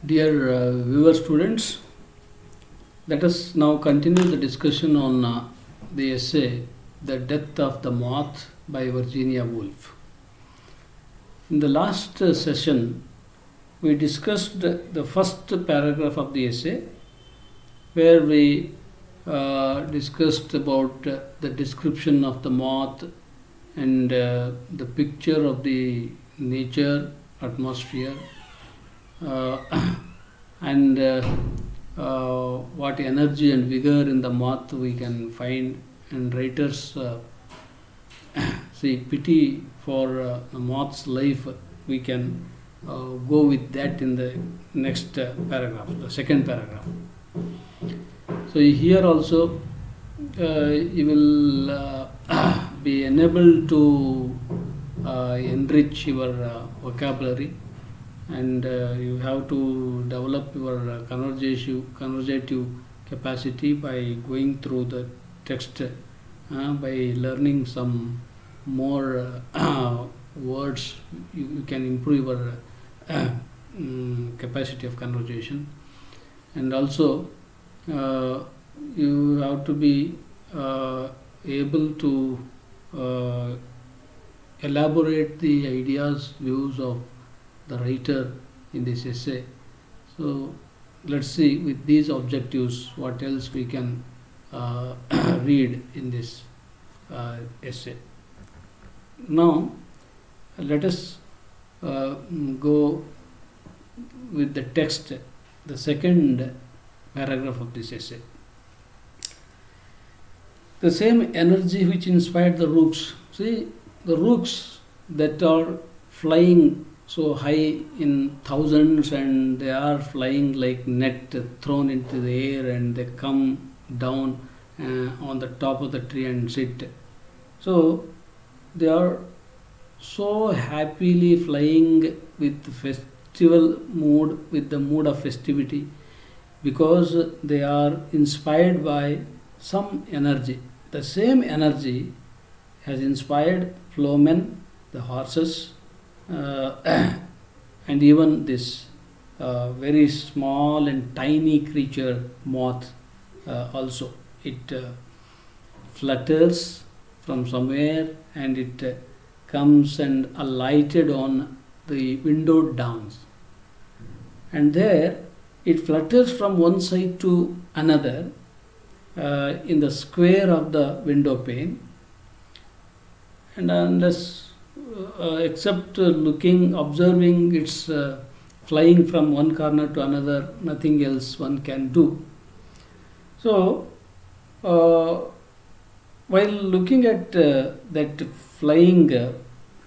Dear viewer students, let us now continue the discussion on the essay The Death of the Moth by Virginia Woolf. In the last session, we discussed the first paragraph of the essay where we discussed about the description of the moth and the picture of the nature, atmosphere, uh, and what energy and vigor in the moth we can find, and writers see pity for the moth's life. We can go with that in the next paragraph, the second paragraph. So here also you will be enabled to enrich your vocabulary, and you have to develop your conversative capacity by going through the text, by learning some more words. You can improve your capacity of conversation, and also you have to be able to elaborate the ideas, views of the writer in this essay. So let's see, with these objectives, what else we can read in this essay. Now let us go with the text, the second paragraph of this essay. The same energy which inspired the rooks. See, the rooks that are flying so high in thousands, and they are flying like net thrown into the air, and they come down on the top of the tree and sit. So they are so happily flying with festival mood, with the mood of festivity, because they are inspired by some energy. The same energy has inspired flowmen, the horses, and even this very small and tiny creature, moth, also. It flutters from somewhere, and it comes and alighted on the window downs. And there it flutters from one side to another in the square of the window pane, and unless except looking, observing its flying from one corner to another, nothing else one can do. So while looking at that flying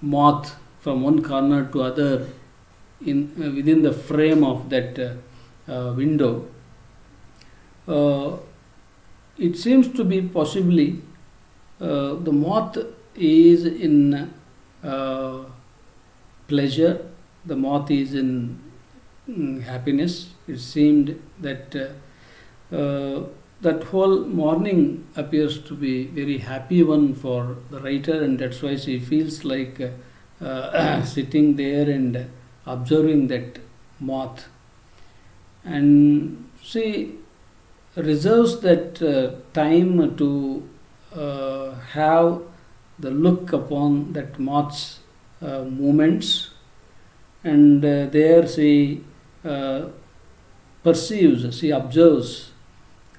moth from one corner to other in within the frame of that window, it seems to be possibly the moth is in pleasure, the moth is in happiness. It seemed that that whole morning appears to be very happy one for the writer, and that's why she feels like sitting there and observing that moth, and she reserves that time to have the look upon that moth's movements, and there she perceives, she observes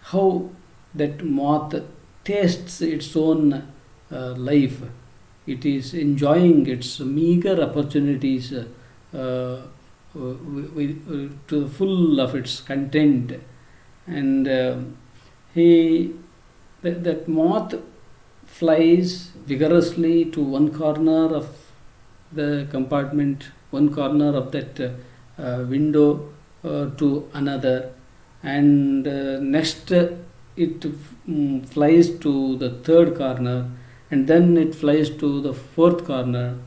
how that moth tastes its own life. It is enjoying its meager opportunities to the full of its content, and that moth flies vigorously to one corner of the compartment, one corner of that window to another, and next it flies to the third corner, and then it flies to the fourth corner,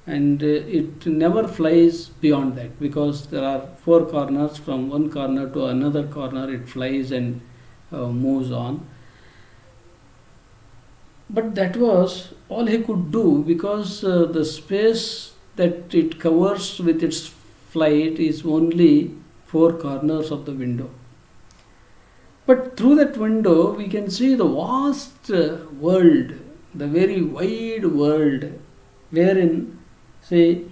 and it never flies beyond that, because there are four corners. From one corner to another corner it flies and moves on. But that was all he could do, because the space that it covers with its flight is only four corners of the window. But through that window, we can see the vast world, the very wide world, wherein, say,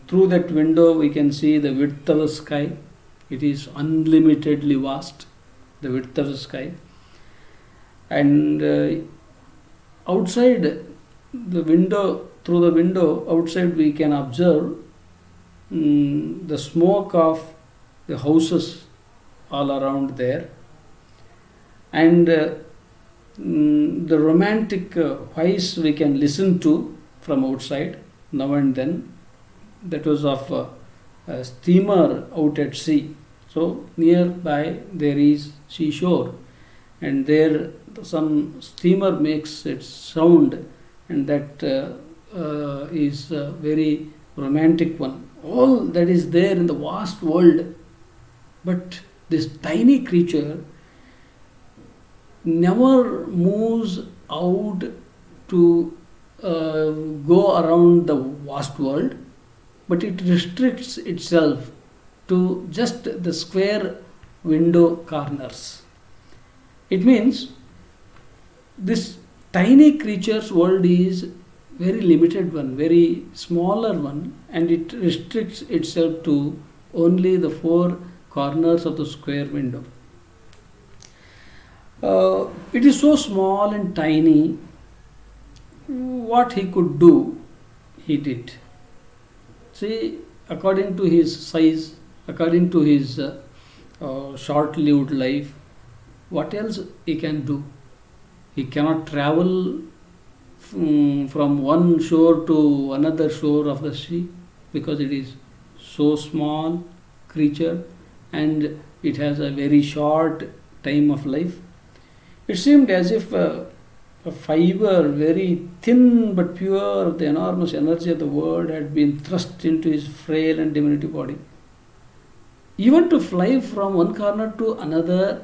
through that window we can see the width of the sky. It is unlimitedly vast, the width of the sky. And outside the window, through the window, outside we can observe the smoke of the houses all around there, and the romantic voice we can listen to from outside now and then. That was of a steamer out at sea. So nearby there is seashore, and there some steamer makes its sound, and that is a very romantic one. All that is there in the vast world. But this tiny creature never moves out to go around the vast world, but it restricts itself to just the square window corners. It means this tiny creature's world is very limited one, very smaller one, and it restricts itself to only the four corners of the square window. It is so small and tiny. What he could do, he did. See, according to his size, according to his short-lived life, what else he can do? He cannot travel from one shore to another shore of the sea, because it is so small creature and it has a very short time of life. It seemed as if a fiber, very thin but pure, of the enormous energy of the world had been thrust into his frail and diminutive body. Even to fly from one corner to another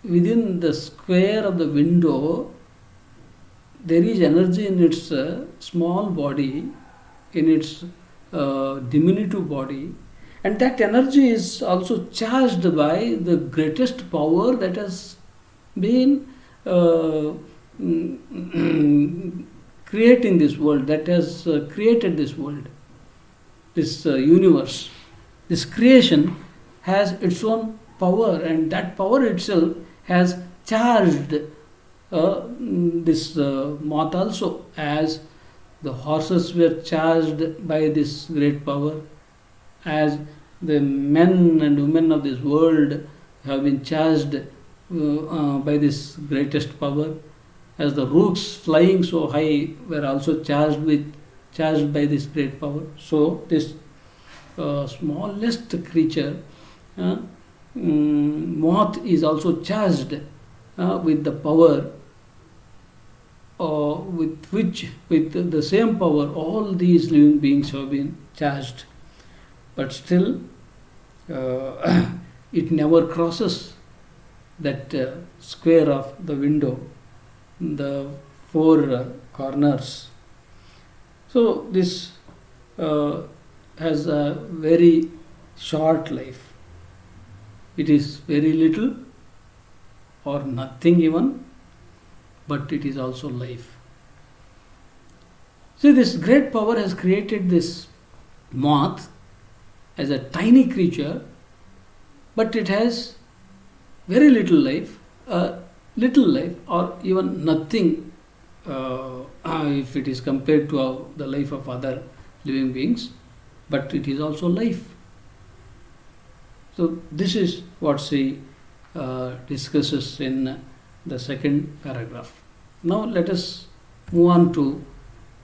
within the square of the window, there is energy in its small body, in its diminutive body, and that energy is also charged by the greatest power that has been creating this world, that has created this world, this universe. This creation has its own power, and that power itself has charged this moth also, as the horses were charged by this great power, as the men and women of this world have been charged by this greatest power, as the rooks flying so high were also charged by this great power. So this smallest creature, moth, is also charged with the power with the same power all these living beings have been charged. But still it never crosses that square of the window, the four corners. So this has a very short life. It is very little or nothing even, but it is also life. See, this great power has created this moth as a tiny creature, but it has very little life, or even nothing if it is compared to the life of other living beings, but it is also life. So this is what she discusses in the second paragraph. Now let us move on to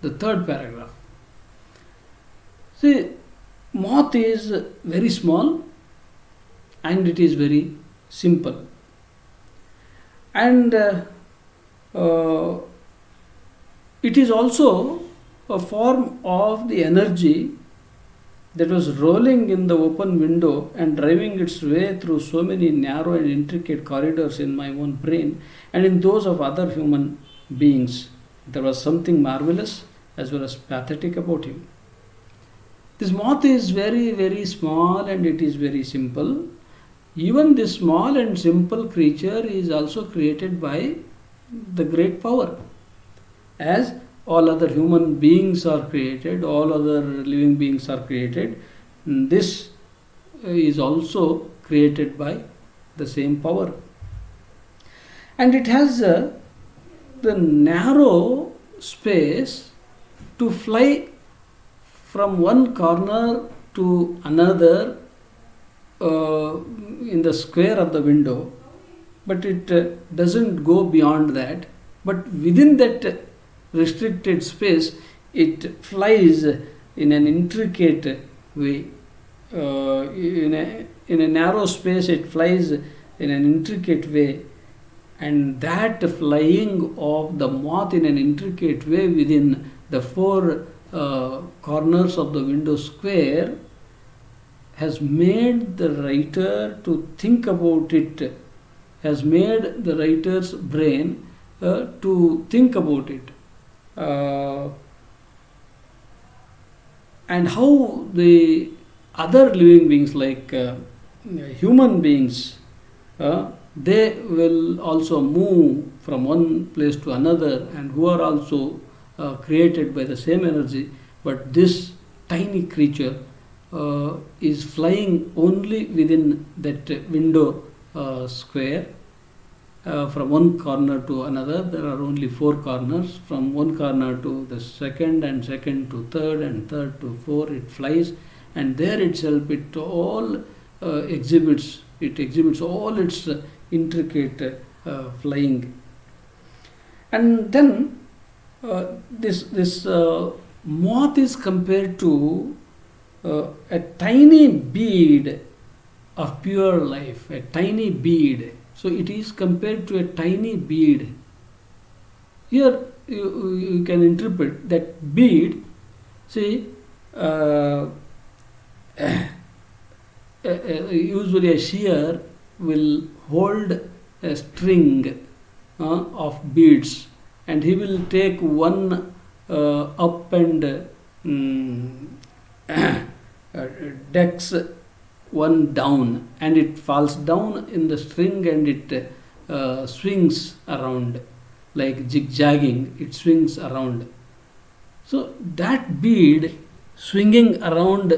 the third paragraph. See, moth is very small and it is very simple, and it is also a form of the energy that was rolling in the open window and driving its way through so many narrow and intricate corridors in my own brain and in those of other human beings. There was something marvelous as well as pathetic about him. This moth is very, very small and it is very simple. Even this small and simple creature is also created by the great power. As all other human beings are created, all other living beings are created, this is also created by the same power. And it has the narrow space to fly from one corner to another in the square of the window, but it doesn't go beyond that. But within that restricted space, it flies in an intricate way. In a narrow space, it flies in an intricate way, and that flying of the moth in an intricate way within the four corners of the window square has made the writer to think about it, has made the writer's brain to think about it, and how the other living beings like human beings, they will also move from one place to another, and who are also created by the same energy. But this tiny creature is flying only within that window square, from one corner to another. There are only four corners. From one corner to the second, and second to third, and third to fourth, it flies, and there itself it all exhibits all its intricate flying. And then this moth is compared to a tiny bead of pure life, a tiny bead. So it is compared to a tiny bead. Here you can interpret that bead. See, usually a shear will hold a string of beads, and he will take one up and decks one down, and it falls down in the string, and it swings around like zigzagging. It swings around. So that bead swinging around,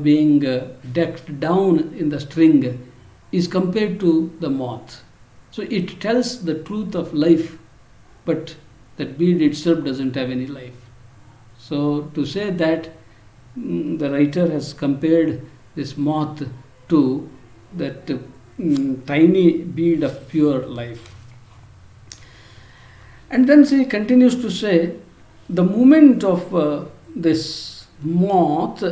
being decked down in the string, is compared to the moth. So it tells the truth of life, but that bead itself doesn't have any life. So to say that the writer has compared this moth to that tiny bead of pure life. And then she continues to say, the movement of this moth,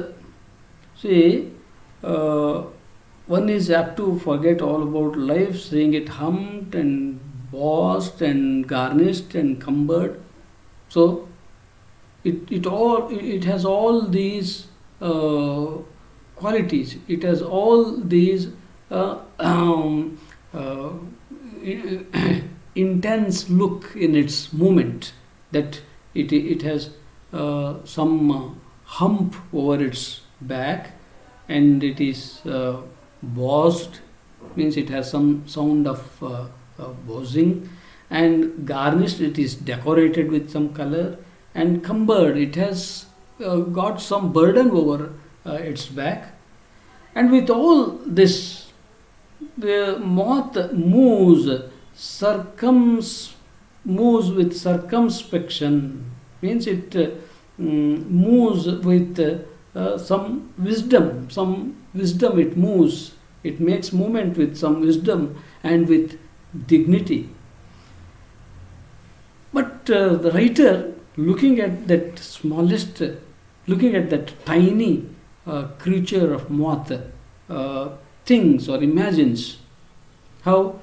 see, one is apt to forget all about life, seeing it humped and bossed and garnished and cumbered. So it has all these qualities. It has all these intense look in its movement, that it has some hump over its back, and it is bossed, means it has some sound of bossing, and garnished, it is decorated with some color, and cumbered, it has got some burden over its back. And with all this, the moth moves with circumspection, means it moves with some wisdom it moves. It makes movement with some wisdom and with dignity. But the writer, looking at that tiny creature of moth, thinks or imagines how,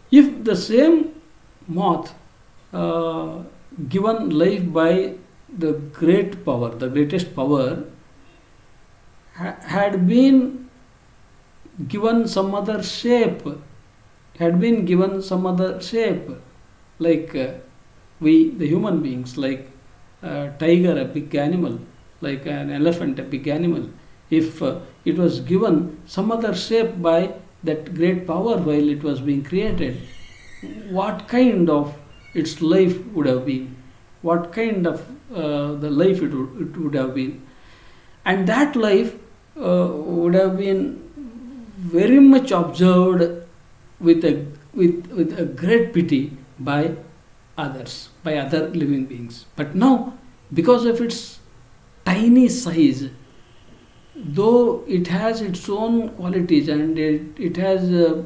if the same moth given life by the greatest power, had been given some other shape, like we, the human beings, like tiger, a big animal, like an elephant, a big animal. If it was given some other shape by that great power while it was being created, what kind of its life would have been? What kind of the life it would have been? And that life would have been very much observed with a great pity by others, by other living beings. But now, because of its tiny size, though it has its own qualities and it has a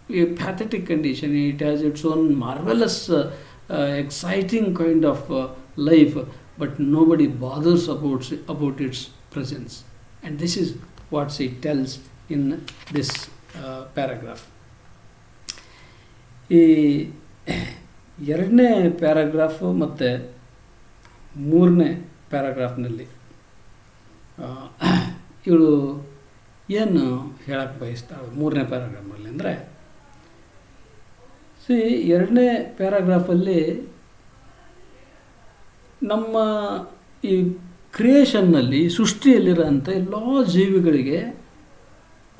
pathetic condition, it has its own marvelous, exciting kind of life, but nobody bothers about its presence. And this is what she tells in this paragraph. ಈ ಎರಡನೇ paragraph ಮತ್ತು ಮೂರನೇ ಪ್ಯಾರಾಗ್ರಾಫ್ನಲ್ಲಿ ಇವಳು ಏನು ಹೇಳಕ್ಕೆ ಬಯಸ್ತಾಳೆ ಮೂರನೇ ಪ್ಯಾರಾಗ್ರಾಫ್ನಲ್ಲಿ ಅಂದರೆ, ಎರಡನೇ ಪ್ಯಾರಾಗ್ರಾಫಲ್ಲಿ ನಮ್ಮ ಈ ಕ್ರಿಯೇಷನ್ನಲ್ಲಿ, ಸೃಷ್ಟಿಯಲ್ಲಿರೋಂಥ ಎಲ್ಲ ಜೀವಿಗಳಿಗೆ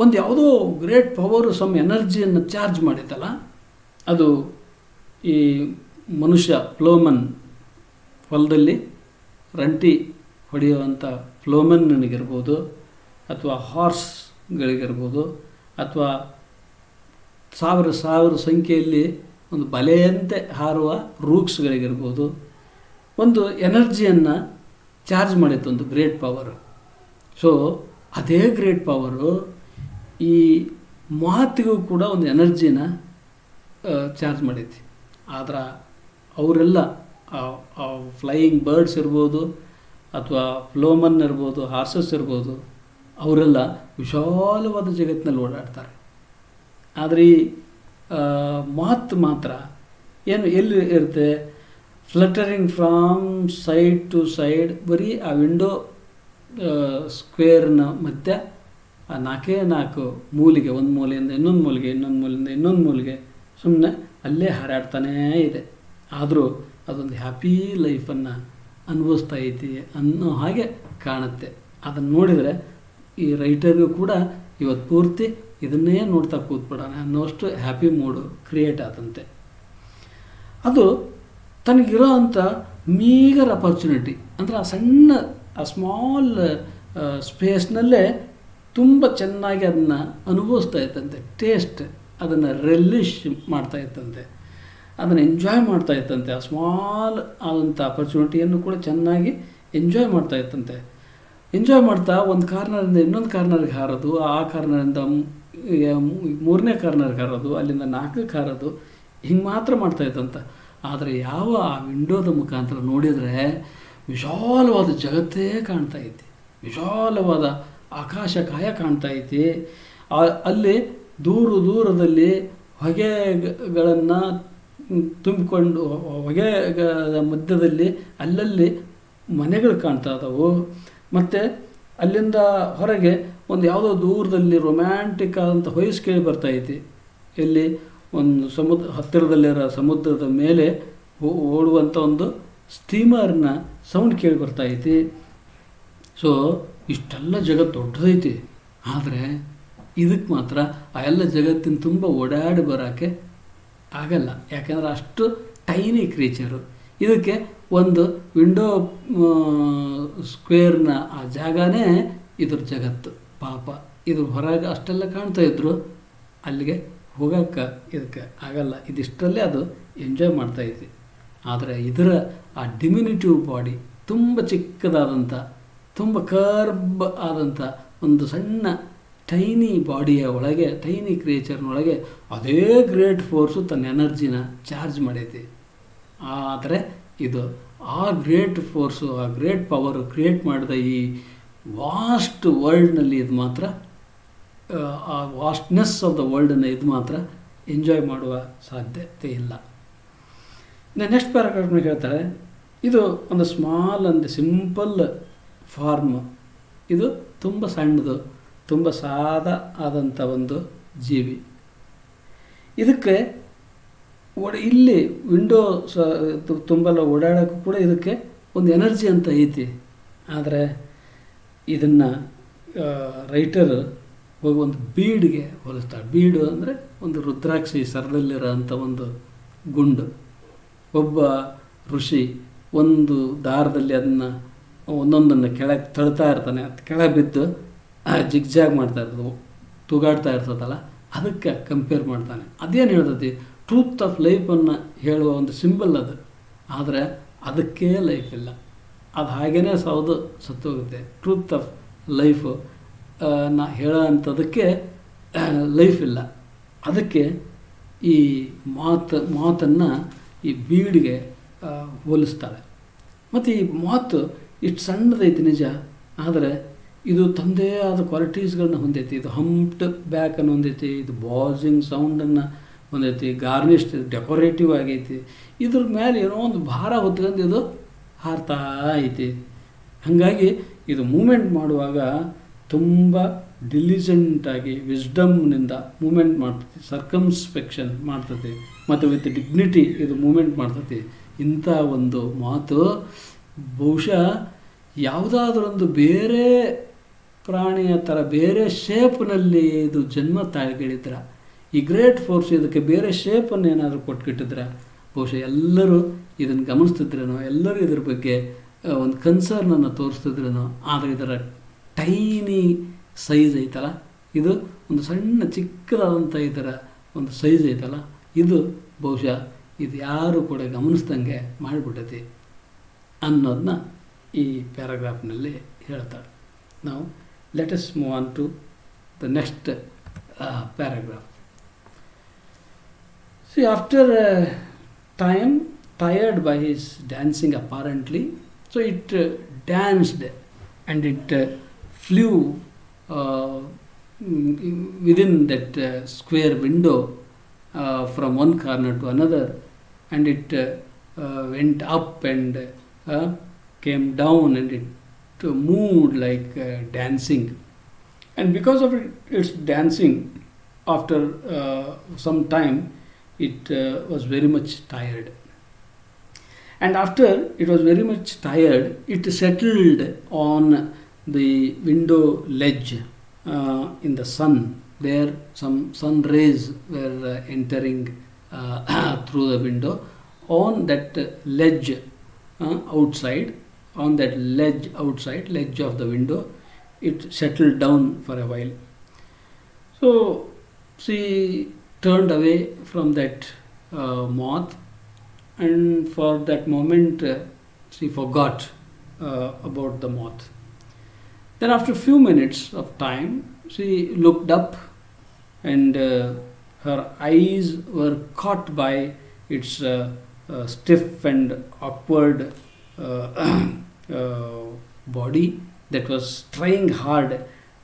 ಒಂದು ಯಾವುದೋ ಗ್ರೇಟ್ ಪವರು, ಸಮ್ ಎನರ್ಜಿಯನ್ನು ಚಾರ್ಜ್ ಮಾಡಿತ್ತಲ್ಲ, ಅದು ಈ ಮನುಷ್ಯ ಫ್ಲೋಮನ್, ಹೊಲದಲ್ಲಿ ರಂಟಿ ಹೊಡೆಯುವಂಥ ಫ್ಲೋಮನ್ನಿಗಿರ್ಬೋದು, ಅಥವಾ ಹಾರ್ಸ್ಗಳಿಗಿರ್ಬೋದು, ಅಥವಾ ಸಾವಿರ ಸಂಖ್ಯೆಯಲ್ಲಿ ಒಂದು ಬಲೆಯಂತೆ ಹಾರುವ ರೂಕ್ಸ್ಗಳಿಗಿರ್ಬೋದು, ಒಂದು ಎನರ್ಜಿಯನ್ನು ಚಾರ್ಜ್ ಮಾಡಿತ್ತು, ಒಂದು ಗ್ರೇಟ್ ಪವರು. ಸೊ ಅದೇ ಗ್ರೇಟ್ ಪವರು ಈ ಮಾತಿಗೂ ಕೂಡ ಒಂದು ಎನರ್ಜಿನ ಚಾರ್ಜ್ ಮಾಡೈತಿ. ಆದ್ರೆ ಅವರೆಲ್ಲ ಫ್ಲೈಯಿಂಗ್ ಬರ್ಡ್ಸ್ ಇರ್ಬೋದು, ಅಥವಾ ಫ್ಲೋಮನ್ ಇರ್ಬೋದು, ಹಾರ್ಸಸ್ ಇರ್ಬೋದು, ಅವರೆಲ್ಲ ವಿಶಾಲವಾದ ಜಗತ್ತಿನಲ್ಲಿ ಓಡಾಡ್ತಾರೆ. ಆದರೆ ಈ ಮಾತ್ ಮಾತ್ರ ಎಲ್ಲಿ ಇರುತ್ತೆ, fluttering from side to side, ಬರೀ ಆ ವಿಂಡೋ ಸ್ಕ್ವೇರ್ನ ಮಧ್ಯ ಆ ನಾಲ್ಕು ಮೂಲೆಗೆ, ಒಂದು ಮೂಲೆಯಿಂದ ಇನ್ನೊಂದು ಮೂಲೆಗೆ, ಇನ್ನೊಂದು ಮೂಲೆಯಿಂದ ಇನ್ನೊಂದು ಮೂಲೆಗೆ ಸುಮ್ಮನೆ ಅಲ್ಲೇ ಹಾರಾಡ್ತಾನೇ ಇದೆ. ಆದರೂ ಅದೊಂದು ಹ್ಯಾಪಿ ಲೈಫನ್ನು ಅನುಭವಿಸ್ತಾ ಐತಿ ಅನ್ನೋ ಹಾಗೆ ಕಾಣುತ್ತೆ. ಅದನ್ನು ನೋಡಿದರೆ ಈ ರೈಟರ್ಗೂ ಕೂಡ ಇವತ್ತು ಪೂರ್ತಿ ಇದನ್ನೇ ನೋಡ್ತಾ ಕೂತ್ಬಿಡೋಣ ಅನ್ನೋಷ್ಟು ಹ್ಯಾಪಿ ಮೂಡು ಕ್ರಿಯೇಟ್ ಆದಂತೆ. ಅದು ತನಗಿರೋ ಅಂಥ ಮೀಗರ್ ಅಪರ್ಚುನಿಟಿ, ಅಂದರೆ ಆ ಸ್ಮಾಲ್ ಸ್ಪೇಸ್ನಲ್ಲೇ ತುಂಬ ಚೆನ್ನಾಗಿ ಅದನ್ನು ಅನುಭವಿಸ್ತಾ ಇತ್ತಂತೆ. ಟೇಸ್ಟ್, ಅದನ್ನು ರಿಲಿಶ್ ಮಾಡ್ತಾ ಇತ್ತಂತೆ, ಅದನ್ನು ಎಂಜಾಯ್ ಮಾಡ್ತಾ ಇತ್ತಂತೆ. ಆ ಸ್ಮಾಲ್ ಆದಂಥ ಅಪರ್ಚುನಿಟಿಯನ್ನು ಕೂಡ ಚೆನ್ನಾಗಿ ಎಂಜಾಯ್ ಮಾಡ್ತಾ ಇತ್ತಂತೆ. ಎಂಜಾಯ್ ಮಾಡ್ತಾ ಒಂದು ಕಾರ್ನರಿಂದ ಇನ್ನೊಂದು ಕಾರ್ನರ್ಗೆ ಹಾರೋದು, ಆ ಕಾರ್ನರಿಂದ ಮೂರನೇ ಕಾರ್ನರ್ಗೆ ಹಾರೋದು, ಅಲ್ಲಿಂದ 4ಕ್ಕೆ ಹಾರೋದು, ಹಿಂಗೆ ಮಾತ್ರ ಮಾಡ್ತಾ ಇತ್ತಂತ. ಆದರೆ ಯಾವ ಆ ವಿಂಡೋದ ಮುಖಾಂತರ ನೋಡಿದರೆ ವಿಶಾಲವಾದ ಜಗತ್ತೇ ಕಾಣ್ತಾ ಐತಿ, ವಿಶಾಲವಾದ ಆಕಾಶಕಾಯ ಕಾಣ್ತಾ ಐತಿ. ಅಲ್ಲಿ ದೂರದಲ್ಲಿ ಹೊಗೆಗಳನ್ನು ತುಂಬಿಕೊಂಡು, ಹೊಗೆಗಳ ಮಧ್ಯದಲ್ಲಿ ಅಲ್ಲಲ್ಲಿ ಮನೆಗಳು ಕಾಣ್ತಾ ಇದ್ದಾವೆ. ಮತ್ತು ಅಲ್ಲಿಂದ ಹೊರಗೆ ಒಂದು ಯಾವುದೋ ದೂರದಲ್ಲಿ ರೊಮ್ಯಾಂಟಿಕ್ ಆದಂಥ ವಾಯ್ಸ್ ಕೇಳಿ ಬರ್ತಾ ಐತಿ. ಎಲ್ಲಿ ಒಂದು ಹತ್ತಿರದಲ್ಲಿರೋ ಸಮುದ್ರದ ಮೇಲೆ ಓಡುವಂಥ ಒಂದು ಸ್ಟೀಮರ್ನ ಸೌಂಡ್ ಕೇಳಿ ಬರ್ತಾ ಐತಿ. ಸೊ ಇಷ್ಟೆಲ್ಲ ಜಗತ್ತು ದೊಡ್ಡದೈತಿ, ಆದರೆ ಇದಕ್ಕೆ ಮಾತ್ರ ಆ ಎಲ್ಲ ಜಗತ್ತಿನ ತುಂಬ ಓಡಾಡಿ ಬರೋಕ್ಕೆ ಆಗಲ್ಲ. ಯಾಕೆಂದರೆ ಅಷ್ಟು ಟೈನಿ ಕ್ರೀಚರು. ಇದಕ್ಕೆ ಒಂದು ವಿಂಡೋ ಸ್ಕ್ವೇರ್ನ ಆ ಜಾಗನೇ ಇದ್ರ ಜಗತ್ತು. ಪಾಪ ಇದ್ರ ಹೊರಗೆ ಅಷ್ಟೆಲ್ಲ ಕಾಣ್ತಾ ಇದ್ರು, ಅಲ್ಲಿಗೆ ಹೋಗೋಕ್ಕೆ ಇದಕ್ಕೆ ಆಗಲ್ಲ. ಇದಿಷ್ಟರಲ್ಲೇ ಅದು ಎಂಜಾಯ್ ಮಾಡ್ತಾಯಿದ್ವಿ. ಆದರೆ ಇದರ ಆ ಡಿಮಿನಿಟಿವ್ ಬಾಡಿ, ತುಂಬ ಚಿಕ್ಕದಾದಂಥ, ತುಂಬ ಕರ್ಬ್ ಆದಂಥ ಒಂದು ಸಣ್ಣ ಟೈನಿ ಬಾಡಿಯ ಒಳಗೆ, ಟೈನಿ ಕ್ರಿಯೇಚರ್ನೊಳಗೆ ಅದೇ ಗ್ರೇಟ್ ಫೋರ್ಸು ತನ್ನ ಎನರ್ಜಿನ ಚಾರ್ಜ್ ಮಾಡೈತಿ. ಆದರೆ ಇದು ಆ ಗ್ರೇಟ್ ಫೋರ್ಸು, ಆ ಗ್ರೇಟ್ ಪವರು ಕ್ರಿಯೇಟ್ ಮಾಡಿದ ಈ ವಾಸ್ಟ್ ವರ್ಲ್ಡ್ನಲ್ಲಿ ಇದು ಮಾತ್ರ, ಆ ವಾಸ್ಟ್ನೆಸ್ ಆಫ್ ದ ವರ್ಲ್ಡನ್ನು ಇದು ಮಾತ್ರ ಎಂಜಾಯ್ ಮಾಡುವ ಸಾಧ್ಯತೆ ಇಲ್ಲ. ನೆಕ್ಸ್ಟ್ ಪ್ಯಾರಾಗ್ರಾಫ್ನ ಹೇಳ್ತಾರೆ, ಇದು ಒಂದು ಸ್ಮಾಲ್ ಆ್ಯಂಡ್ ಸಿಂಪಲ್ ಫಾರ್ಮ್. ಇದು ತುಂಬ ಸಣ್ಣದು, ತುಂಬ ಸಾದ ಆದಂಥ ಒಂದು ಜೀವಿ. ಇದಕ್ಕೆ ಇಲ್ಲಿ ವಿಂಡೋ ತುಂಬೆಲ್ಲ ಓಡಾಡೋಕ್ಕೂ ಕೂಡ ಇದಕ್ಕೆ ಒಂದು ಎನರ್ಜಿ ಅಂತ ಐತಿ. ಆದರೆ ಇದನ್ನು ರೈಟರ್ ಹೋಗಿ ಒಂದು ಬೀಡ್ಗೆ ಹೋಲಿಸ್ತಾಳೆ. ಬೀಡು ಅಂದರೆ ಒಂದು ರುದ್ರಾಕ್ಷಿ ಸರದಲ್ಲಿರೋ ಅಂಥ ಒಂದು ಗುಂಡು. ಒಬ್ಬ ಋಷಿ ಒಂದು ದಾರದಲ್ಲಿ ಅದನ್ನು ಒಂದೊಂದನ್ನು ಕೆಳಗೆ ತಳ್ತಾ ಇರ್ತಾನೆ. ಅದು ಕೆಳಗೆ ಬಿದ್ದು ಜಿಗ್ಜಾಗ್ ಮಾಡ್ತಾ ಇರ್ತದೆ, ತೂಗಾಡ್ತಾ ಇರ್ತದಲ್ಲ, ಅದಕ್ಕೆ ಕಂಪೇರ್ ಮಾಡ್ತಾನೆ. ಅದೇನು ಹೇಳ್ತೈತಿ, ಟ್ರೂತ್ ಆಫ್ ಲೈಫನ್ನು ಹೇಳುವ ಒಂದು ಸಿಂಬಲ್ ಅದು. ಆದರೆ ಅದಕ್ಕೆ ಲೈಫ್ ಇಲ್ಲ, ಅದು ಹಾಗೇ ಸತ್ತೋಗುತ್ತೆ. ಟ್ರೂತ್ ಆಫ್ ಲೈಫು ನಾ ಹೇಳೋ ಅಂಥದಕ್ಕೆ ಲೈಫ್ ಇಲ್ಲ. ಅದಕ್ಕೆ ಈ ಮಾತನ್ನು ಈ ಬೀಡ್ಗೆ ಹೋಲಿಸ್ತಾಳೆ. ಮತ್ತು ಈ ಮಾತು ಇಷ್ಟು ಸಣ್ಣದೈತಿ ನಿಜ, ಆದರೆ ಇದು ತಂದೇ ಆದ ಕ್ವಾಲಿಟೀಸ್ಗಳನ್ನ ಹೊಂದೈತಿ. ಇದು ಹಂಪ್ಡ್ ಬ್ಯಾಕನ್ನು ಹೊಂದೈತಿ, ಇದು ಬಾಜಿಂಗ್ ಸೌಂಡನ್ನು ಹೊಂದೈತಿ, ಗಾರ್ನಿಷ್ಡ್ ಡೆಕೋರೇಟಿವ್ ಆಗೈತಿ. ಇದ್ರ ಮೇಲೆ ಏನೋ ಒಂದು ಭಾರ ಹೊತ್ಕೊಂಡು ಇದು ಹಾರ್ತಾ ಐತಿ. ಹಾಗಾಗಿ ಇದು ಮೂಮೆಂಟ್ ಮಾಡುವಾಗ ತುಂಬ ಡಿಲಿಜೆಂಟಾಗಿ ವಿಸ್ಡಮ್ನಿಂದ ಮೂಮೆಂಟ್ ಮಾಡ್ತೈತಿ, ಸರ್ಕಮ್ಸ್ಪೆಕ್ಷನ್ ಮಾಡ್ತೈತಿ, ಮತ್ತು ವಿತ್ ಡಿಗ್ನಿಟಿ ಇದು ಮೂಮೆಂಟ್ ಮಾಡ್ತೈತಿ. ಇಂಥ ಒಂದು ಮಾತು ಬಹುಶಃ ಯಾವುದಾದ್ರೊಂದು ಬೇರೆ ಪ್ರಾಣಿಯ ಥರ ಬೇರೆ ಶೇಪ್ನಲ್ಲಿ ಇದು ಜನ್ಮ ತಾಳಿಗಳಿದ್ರೆ, ಈ ಗ್ರೇಟ್ ಫೋರ್ಸ್ ಇದಕ್ಕೆ ಬೇರೆ ಶೇಪನ್ನು ಏನಾದರೂ ಕೊಟ್ಕಿಟ್ಟಿದ್ರೆ ಬಹುಶಃ ಎಲ್ಲರೂ ಇದನ್ನು ಗಮನಿಸ್ತಿದ್ರೇನೋ, ಎಲ್ಲರೂ ಇದ್ರ ಬಗ್ಗೆ ಒಂದು ಕನ್ಸರ್ನನ್ನು ತೋರಿಸ್ತಿದ್ರೇನೋ. ಆದರೆ ಇದರ ಟೈನಿ ಸೈಜ್ ಐತಲ್ಲ, ಇದು ಒಂದು ಸಣ್ಣ ಚಿಕ್ಕದಾದಂಥ ಇದರ ಒಂದು ಸೈಜ್ ಐತಲ್ಲ, ಇದು ಬಹುಶಃ ಇದು ಯಾರು ಕೂಡ ಗಮನಿಸ್ದಂಗೆ ಮಾಡಿಬಿಟ್ಟೈತಿ ಅನ್ನೋದನ್ನ ಈ ಪ್ಯಾರಾಗ್ರಾಫ್ನಲ್ಲಿ ಹೇಳ್ತಾಳೆ. ನಾವು let us move on to the next paragraph. See, after a time, tired by his dancing apparently, so it danced and it flew within that square window from one corner to another, and it went up and came down, and it moved like dancing. And because of its dancing, after some time, it was very much tired. And after it was very much tired, it settled on the window ledge in the sun. There some sun rays were entering through the window. On that ledge outside, ledge of the window, it settled down for a while. So she turned away from that moth, and for that moment she forgot about the moth. Then after a few minutes of time, she looked up, and her eyes were caught by its stiff and awkward body that was trying hard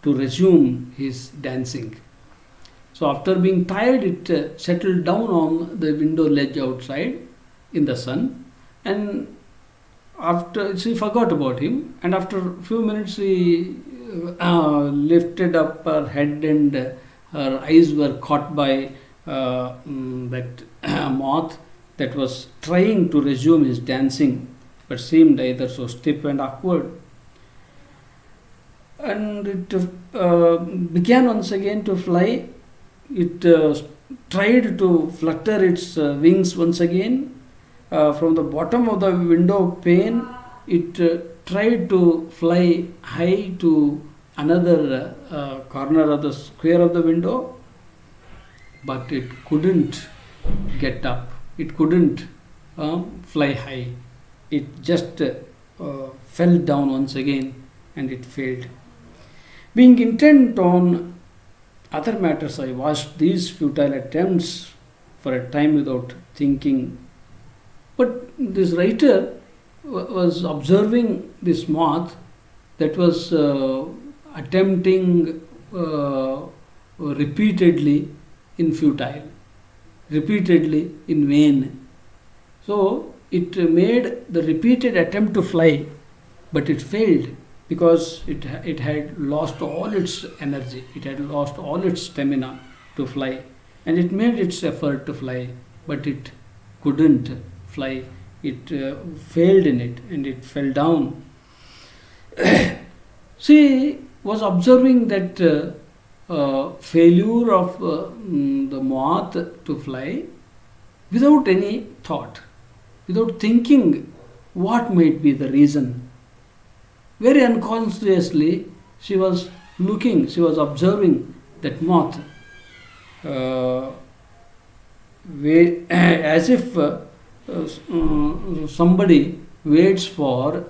to resume his dancing. So after being tired, it settled down on the window ledge outside in the sun, and after she forgot about him, and after a few minutes she lifted up her head, and her eyes were caught by that moth that was trying to resume his dancing but seemed either so stiff and awkward. And it began once again to fly. It tried to flutter its wings once again. From the bottom of the window pane, it tried to fly high to another corner of the square of the window, but it couldn't get up. It couldn't fly high. It just fell down once again, and it failed. Being intent on other matters, I watched these futile attempts for a time without thinking. But this writer was observing this moth that was attempting repeatedly in futile, repeatedly in vain. So it made the repeated attempt to fly, but it failed because it had lost all its energy, it had lost all its stamina to fly, and it made its effort to fly, but it couldn't fly. It failed in it, and it fell down. She was observing that failure of the moth to fly without any thought, without thinking what might be the reason. Very unconsciously, she was looking, she was observing that moth as if somebody waits for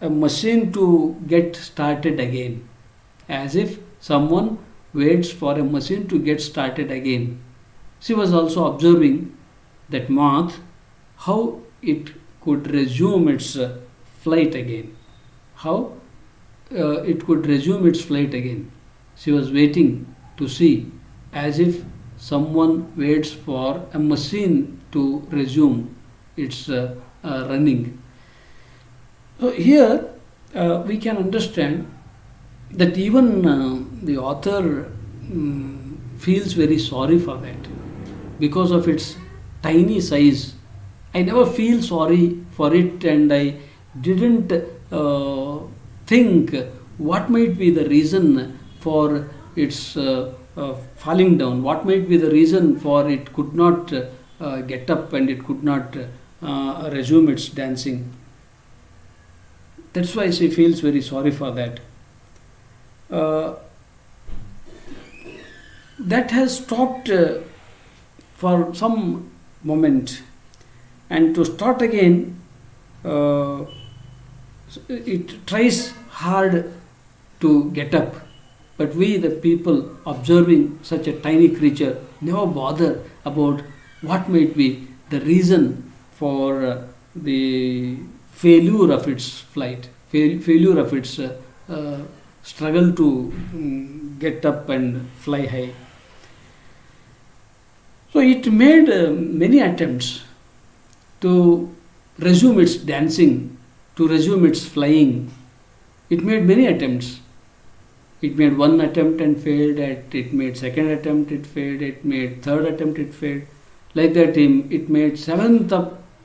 a machine to get started again. As if someone waits for a machine to get started again. She was also observing that moth, how it could resume its flight again. How it could resume its flight again. She was waiting to see, as if someone waits for a machine to resume its running. So here we can understand that even the author feels very sorry for that because of its tiny size. I never feel sorry for it, and I didn't think what might be the reason for its falling down, what might be the reason for it could not get up and it could not resume its dancing. That's why she feels very sorry for that. That has stopped for some moment, and to start again, it tries hard to get up. But we, the people observing such a tiny creature, never bother about what might be the reason for the failure of its flight, failure of its struggle to get up and fly high. So it made many attempts to resume its dancing, to resume its flying. It made many attempts. It made one attempt and failed. It made second attempt, it failed. It made third attempt, it failed. Like that, it made seventh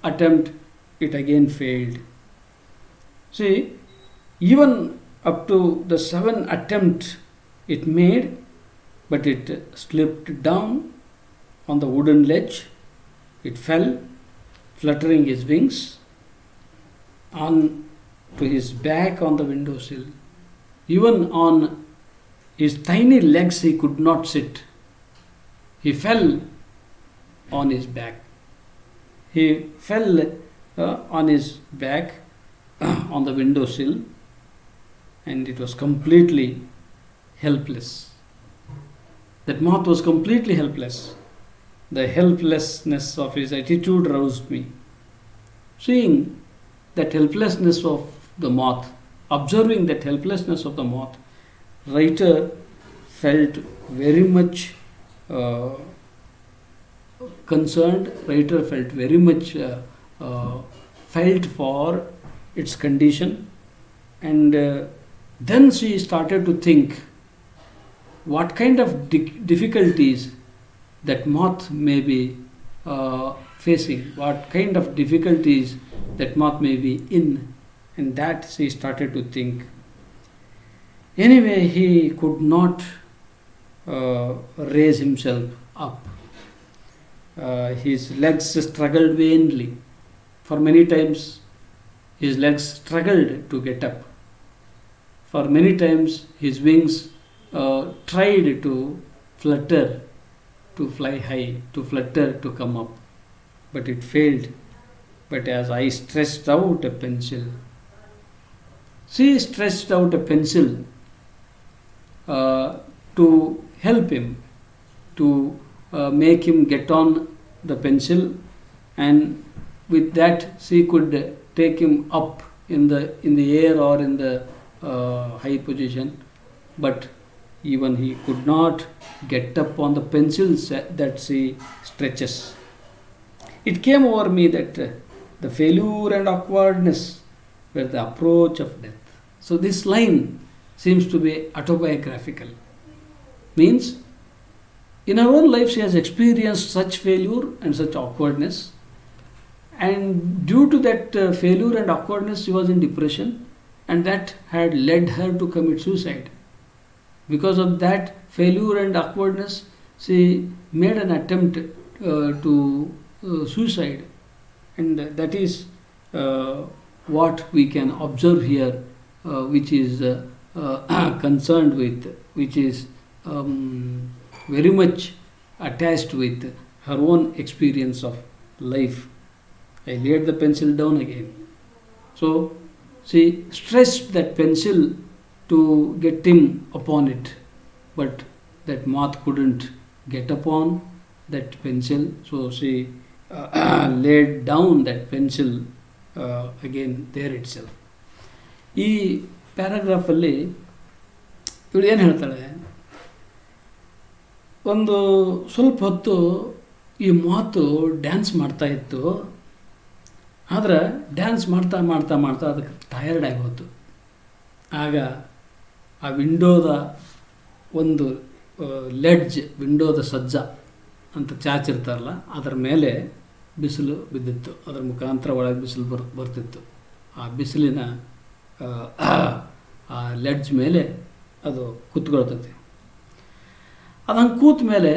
attempt, it again failed. See, even up to the seventh attempt it made, but it slipped down on the wooden ledge. It fell, fluttering his wings, on to his back on the windowsill. Even on his tiny legs he could not sit. He fell on his back. He fell on his back on the windowsill, and it was completely helpless. That moth was completely helpless. The helplessness of his attitude roused me. Seeing that helplessness of the moth, observing that helplessness of the moth, writer felt very much concerned. Writer felt very much felt for its condition, and then she started to think what kind of difficulties that moth may be facing, what kind of difficulties that moth may be in, and that she started to think. Anyway, he could not raise himself up. His legs struggled vainly. For many times, his legs struggled to get up. For many times, his wings tried to flutter, to fly high, to flutter, to come up. But it failed. But as I stretched out a pencil, she stretched out a pencil to help him, to make him get on the pencil, and with that she could take him up in the air or in the high position. But even he could not get up on the pencils that she stretches. It came over me that the failure and awkwardness were the approach of death. So this line seems to be autobiographical. Means in her own life she has experienced such failure and such awkwardness, and due to that failure and awkwardness she was in depression, and that had led her to commit suicide. Because of that failure and awkwardness, she made an attempt to suicide, and that is what we can observe here, which is concerned with, which is very much attached with her own experience of life. I laid the pencil down again. So she stressed that pencil to get him upon it, but that moth couldn't get upon that pencil, so she laid down that pencil again there itself. ಈ ಪ್ಯಾರಾಗ್ರಾಫಲ್ಲಿ ಇವಳು ಏನು ಹೇಳ್ತಾಳೆ, ಒಂದು ಸ್ವಲ್ಪ ಹೊತ್ತು ಈ ಮಾತು dance ಮಾಡ್ತಾ ಇತ್ತು, ಆದರೆ ಡ್ಯಾನ್ಸ್ ಮಾಡ್ತಾ ಮಾಡ್ತಾ ಮಾಡ್ತಾ ಅದಕ್ಕೆ ಟಯರ್ಡ್ ಆಗಿ ಹೋಯ್ತು. ಆಗ ಆ ವಿಂಡೋದ ಒಂದು ಲೆಡ್ಜ್, ವಿಂಡೋದ ಸಜ್ಜ ಅಂತ ಚಾಚಿರ್ತಾರಲ್ಲ, ಅದರ ಮೇಲೆ ಬಿಸಿಲು ಬಿದ್ದಿತ್ತು. ಅದರ ಮುಖಾಂತರ ಒಳಗೆ ಬಿಸಿಲು ಬರ್ತಿತ್ತು. ಆ ಬಿಸಿಲಿನ ಆ ಲೆಡ್ಜ್ ಮೇಲೆ ಅದು ಕೂತ್ಕೊಳ್ತೈತಿ. ಅದು ಹಂಗೆ ಕೂತ ಮೇಲೆ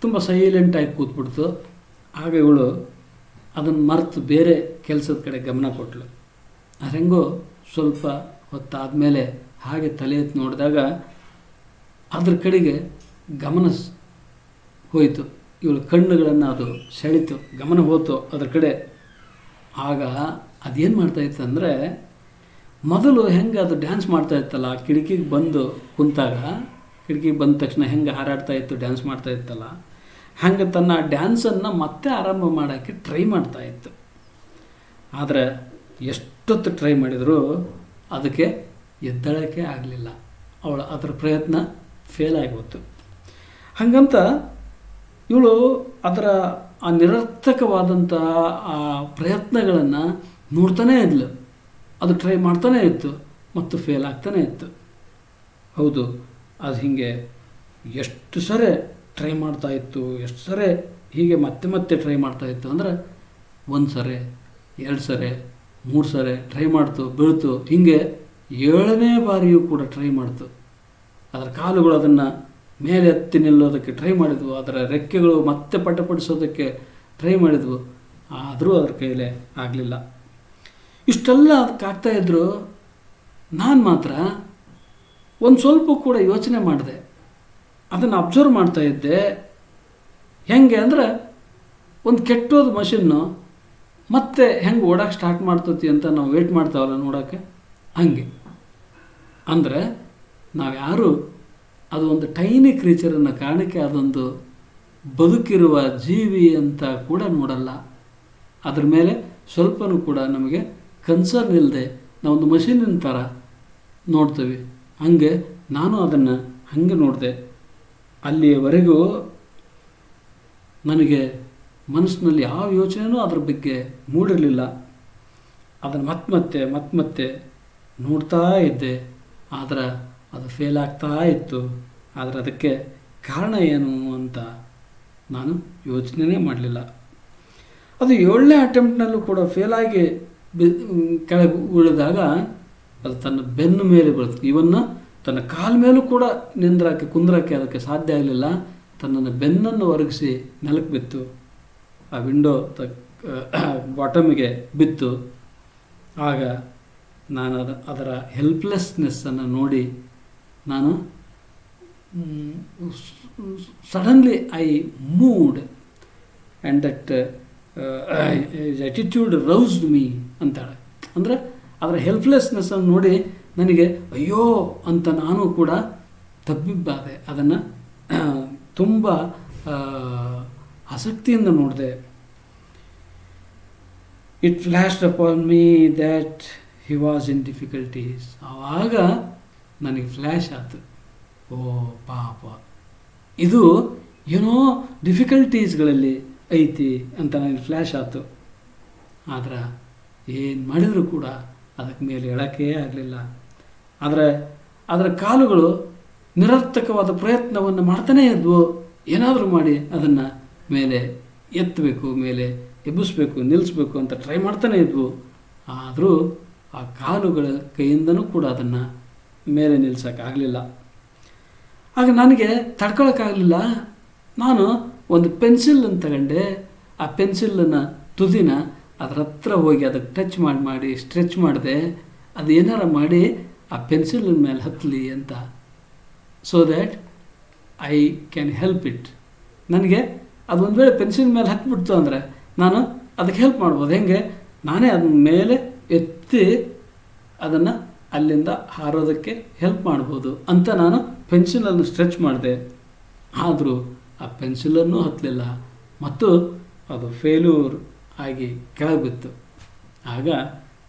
ತುಂಬ ಸೈಲೆಂಟಾಗಿ ಕೂತ್ಬಿಡ್ತು. ಆಗ ಇವಳು ಅದನ್ನು ಮರೆತು ಬೇರೆ ಕೆಲಸದ ಕಡೆ ಗಮನ ಕೊಟ್ಟಳು. ಅದು ಹೆಂಗೋ ಸ್ವಲ್ಪ ಹೊತ್ತಾದಮೇಲೆ ಹಾಗೆ ತಲೆ ಎತ್ತಿ ನೋಡಿದಾಗ ಅದ್ರ ಕಡೆಗೆ ಗಮನ ಹೋಯಿತು. ಇವಳು ಕಣ್ಣುಗಳನ್ನು ಅದು ಸೆಳೀತು, ಗಮನ ಹೋಯ್ತು ಅದ್ರ ಕಡೆ. ಆಗ ಅದೇನು ಮಾಡ್ತಾಯಿತ್ತು ಅಂದರೆ, ಮೊದಲು ಹೆಂಗೆ ಅದು ಡ್ಯಾನ್ಸ್ ಮಾಡ್ತಾಯಿತ್ತಲ್ಲ, ಕಿಟಕಿಗೆ ಬಂದು ಕುಂತಾಗ, ಕಿಟಕಿಗೆ ಬಂದ ತಕ್ಷಣ ಹೆಂಗೆ ಹಾರಾಡ್ತಾ ಇತ್ತು, ಡ್ಯಾನ್ಸ್ ಮಾಡ್ತಾ ಇತ್ತಲ್ಲ, ಹಂಗೆ ತನ್ನ ಡ್ಯಾನ್ಸನ್ನು ಮತ್ತೆ ಆರಂಭ ಮಾಡೋಕ್ಕೆ ಟ್ರೈ ಮಾಡ್ತಾಯಿತ್ತು. ಆದರೆ ಎಷ್ಟೊತ್ತು ಟ್ರೈ ಮಾಡಿದರೂ ಅದಕ್ಕೆ ಎದ್ದಳಕ್ಕೆ ಆಗಲಿಲ್ಲ. ಅವಳು ಅದರ ಪ್ರಯತ್ನ ಫೇಲ್ ಆಗೋತು. ಹಾಗಂತ ಇವಳು ಅದರ ಆ ನಿರರ್ಥಕವಾದಂಥ ಆ ಪ್ರಯತ್ನಗಳನ್ನು ನೋಡ್ತಾನೇ ಇದ್ಲು. ಅದು ಟ್ರೈ ಮಾಡ್ತಾನೇ ಇತ್ತು ಮತ್ತು ಫೇಲ್ ಆಗ್ತಾನೇ ಇತ್ತು. ಹೌದು, ಅದು ಹೀಗೆ ಎಷ್ಟು ಸರಿ ಟ್ರೈ ಮಾಡ್ತಾಯಿತ್ತು, ಎಷ್ಟು ಸರಿ ಹೀಗೆ ಮತ್ತೆ ಮತ್ತೆ ಟ್ರೈ ಮಾಡ್ತಾಯಿತ್ತು ಅಂದರೆ, 1 ಸರಿ 2 ಸರಿ 3 ಸರಿ ಟ್ರೈ ಮಾಡ್ತು, ಬೀಳ್ತು. ಹೀಗೆ 7ನೇ ಬಾರಿಯೂ ಕೂಡ ಟ್ರೈ ಮಾಡ್ತು. ಅದರ ಕಾಲುಗಳು ಅದನ್ನು ಮೇಲೆ ಎತ್ತಿ ನಿಲ್ಲೋದಕ್ಕೆ ಟ್ರೈ ಮಾಡಿದ್ವು, ಅದರ ರೆಕ್ಕೆಗಳು ಮತ್ತೆ ಪಟಪಡಿಸೋದಕ್ಕೆ ಟ್ರೈ ಮಾಡಿದ್ವು. ಆದರೂ ಅದರ ಕೈಲೇ ಆಗಲಿಲ್ಲ. ಇಷ್ಟೆಲ್ಲ ಅದಕ್ಕೆ ಆಗ್ತಾಯಿದ್ರು. ನಾನು ಮಾತ್ರ ಒಂದು ಸ್ವಲ್ಪ ಕೂಡ ಯೋಚನೆ ಮಾಡಿದೆ, ಅದನ್ನು ಅಬ್ಸರ್ವ್ ಮಾಡ್ತಾಯಿದ್ದೆ. ಹೆಂಗೆ ಅಂದರೆ, ಒಂದು ಕೆಟ್ಟೋದ ಮಷಿನ್ನು ಮತ್ತೆ ಹೆಂಗೆ ಓಡೋಕ್ಕೆ ಸ್ಟಾರ್ಟ್ ಮಾಡ್ತತಿ ಅಂತ ನಾವು ವೇಟ್ ಮಾಡ್ತಾವಲ್ಲ ನೋಡೋಕ್ಕೆ, ಹಂಗೆ. ಅಂದರೆ ನಾವ್ಯಾರು ಅದು ಒಂದು ಟೈನಿ ಕ್ರೀಚರನ್ನು ಕಾರಣಕ್ಕೆ ಅದೊಂದು ಬದುಕಿರುವ ಜೀವಿ ಅಂತ ಕೂಡ ನೋಡಲ್ಲ. ಅದ್ರ ಮೇಲೆ ಸ್ವಲ್ಪನೂ ಕೂಡ ನಮಗೆ ಕನ್ಸರ್ನ್ ಇಲ್ಲದೆ ನಾವೊಂದು ಮಷೀನಿನ ಥರ ನೋಡ್ತೀವಿ. ಹಂಗೆ ನಾನು ಅದನ್ನು ಹಾಗೆ ನೋಡಿದೆ. ಅಲ್ಲಿಯವರೆಗೂ ನನಗೆ ಮನಸ್ಸಿನಲ್ಲಿ ಯಾವ ಯೋಚನೆಯೂ ಅದ್ರ ಬಗ್ಗೆ ಮೂಡಿರಲಿಲ್ಲ. ಅದನ್ನು ಮತ್ತೆ ನೋಡ್ತಾ ಇದ್ದೆ. ಆದರೆ ಅದು ಫೇಲ್ ಆಗ್ತಾ ಇತ್ತು. ಆದರೆ ಅದಕ್ಕೆ ಕಾರಣ ಏನು ಅಂತ ನಾನು ಯೋಚನೆ ಮಾಡಲಿಲ್ಲ. ಅದು 7ನೇ ಅಟೆಂಪ್ಟ್ನಲ್ಲೂ ಕೂಡ ಫೇಲಾಗಿ ಕೆಳಗೆ ಉಳಿದಾಗ ಅದು ತನ್ನ ಬೆನ್ನ ಮೇಲೆ ಬರುತ್ತೆ. ಇವನ್ನು ತನ್ನ ಕಾಲ ಮೇಲೂ ಕೂಡ ಕುಂದ್ರಕ್ಕೆ ಅದಕ್ಕೆ ಸಾಧ್ಯ ಆಗಲಿಲ್ಲ. ತನ್ನನ್ನು ಬೆನ್ನನ್ನು ಒರಗಿಸಿ ನೆಲಕ್ಕೆ ಬಿತ್ತು. ಆ ವಿಂಡೋ ಬಾಟಮಿಗೆ ಬಿತ್ತು. ಆಗ ನಾನು ಅದರ ಹೆಲ್ಪ್ಲೆಸ್ನೆಸ್ಸನ್ನು ನೋಡಿ ನಾನು suddenly I moved and that attitude roused me ಅಂತಾಳೆ. ಅಂದರೆ ಅದರ ಹೆಲ್ಪ್ಲೆಸ್ನೆಸ್ಸನ್ನು ನೋಡಿ ನನಗೆ ಅಯ್ಯೋ ಅಂತ ನಾನು ಕೂಡ ತಬ್ಬಿಬ್ಬಾದೆ. ಅದನ್ನು ತುಂಬ ಆಸಕ್ತಿಯಿಂದ ನೋಡಿದೆ. It flashed upon me that he was in difficulties. ಆವಾಗ ನನಗೆ ಫ್ಲ್ಯಾಶ್ ಆಯ್ತು, ಓ ಪಾಪ, ಇದು ಏನೋ ಡಿಫಿಕಲ್ಟೀಸ್ಗಳಲ್ಲಿ ಐತಿ ಅಂತ ನನಗೆ ಫ್ಲ್ಯಾಶ್ ಆಯ್ತು. ಆದರೆ ಏನು ಮಾಡಿದರೂ ಕೂಡ ಅದಕ್ಕೆ ಮೇಲೆ ಹೇಳೋಕ್ಕೇ ಆಗಲಿಲ್ಲ. ಆದರೆ ಅದರ ಕಾಲುಗಳು ನಿರರ್ಥಕವಾದ ಪ್ರಯತ್ನವನ್ನು ಮಾಡ್ತಾನೇ ಇದ್ವು. ಏನಾದರೂ ಮಾಡಿ ಅದನ್ನು ಮೇಲೆ ಎತ್ತಬೇಕು, ಮೇಲೆ ಎಬ್ಬಿಸ್ಬೇಕು, ನಿಲ್ಲಿಸ್ಬೇಕು ಅಂತ ಟ್ರೈ ಮಾಡ್ತಾನೇ ಇದ್ವು. ಆದರೂ ಆ ಕಾಲುಗಳ ಕೈಯಿಂದನೂ ಕೂಡ ಅದನ್ನು ಮೇಲೆ ನಿಲ್ಸೋಕ್ಕಾಗಲಿಲ್ಲ. ಆಗ ನನಗೆ ತಡ್ಕೊಳಕ್ಕಾಗಲಿಲ್ಲ. ನಾನು ಒಂದು ಪೆನ್ಸಿಲನ್ನು ತಗೊಂಡೆ. ಆ ಪೆನ್ಸಿಲನ್ನ ತುದಿನ ಅದರ ಹತ್ರ ಹೋಗಿ ಅದಕ್ಕೆ ಟಚ್ ಮಾಡಿ ಸ್ಟ್ರೆಚ್ ಮಾಡಿದೆ. ಅದು ಏನಾರ ಮಾಡಿ ಆ ಪೆನ್ಸಿಲಿನ ಮೇಲೆ ಹತ್ತಲಿ ಅಂತ, so that I can help it. ನನಗೆ ಅದು ಒಂದು ವೇಳೆ ಪೆನ್ಸಿಲ್ ಮೇಲೆ ಹತ್ಬಿಡ್ತು ಅಂದರೆ ನಾನು ಅದಕ್ಕೆ ಹೆಲ್ಪ್ ಮಾಡ್ಬೋದು. ಹೆಂಗೆ? ನಾನೇ ಅದನ್ನ ಮೇಲೆ ಎತ್ತಿ ಅದನ್ನು ಅಲ್ಲಿಂದ ಹಾರೋದಕ್ಕೆ ಹೆಲ್ಪ್ ಮಾಡ್ಬೋದು ಅಂತ ನಾನು ಪೆನ್ಸಿಲನ್ನು ಸ್ಟ್ರೆಚ್ ಮಾಡಿದೆ. ಆದರೂ ಆ ಪೆನ್ಸಿಲನ್ನು ಹತ್ತಲಿಲ್ಲ ಮತ್ತು ಅದು ಫೇಲ್ಯೂರ್ ಆಗಿ ಕೆಳಗೆ ಬಿತ್ತು. ಆಗ